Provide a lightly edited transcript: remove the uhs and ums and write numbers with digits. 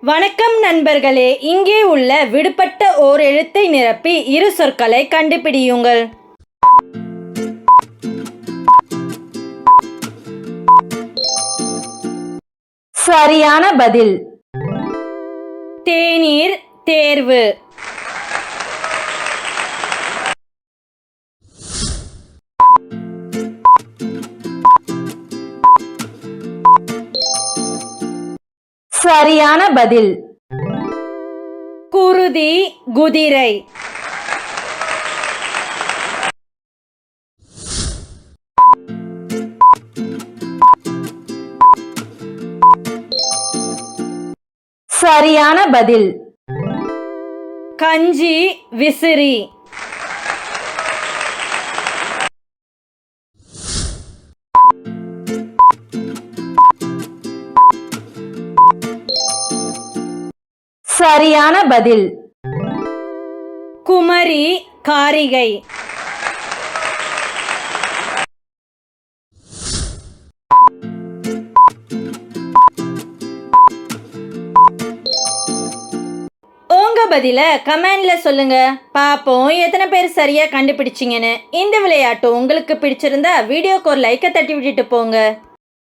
வணக்கம் நண்பர்களே, இங்கே உள்ள விடுபட்ட ஓர் எழுத்தை நிரப்பி இரு சொற்களை கண்டுபிடியுங்கள். சரியான பதில் தேநீர் தேர்வு. சரியான பதில் குருதி குதிரை. சரியான பதில் கஞ்சி விசிறி. சரியான பதில் குமரி காரிகை. உங்க பதில கமெண்ட்ல சொல்லுங்க. பாப்போம் எத்தனை பேர் சரியா கண்டுபிடிச்சிங்கன்னு. இந்த விளையாட்டு உங்களுக்கு பிடிச்சிருந்தா வீடியோக்கு ஒரு லைக்கை தட்டி விட்டுட்டு போங்க.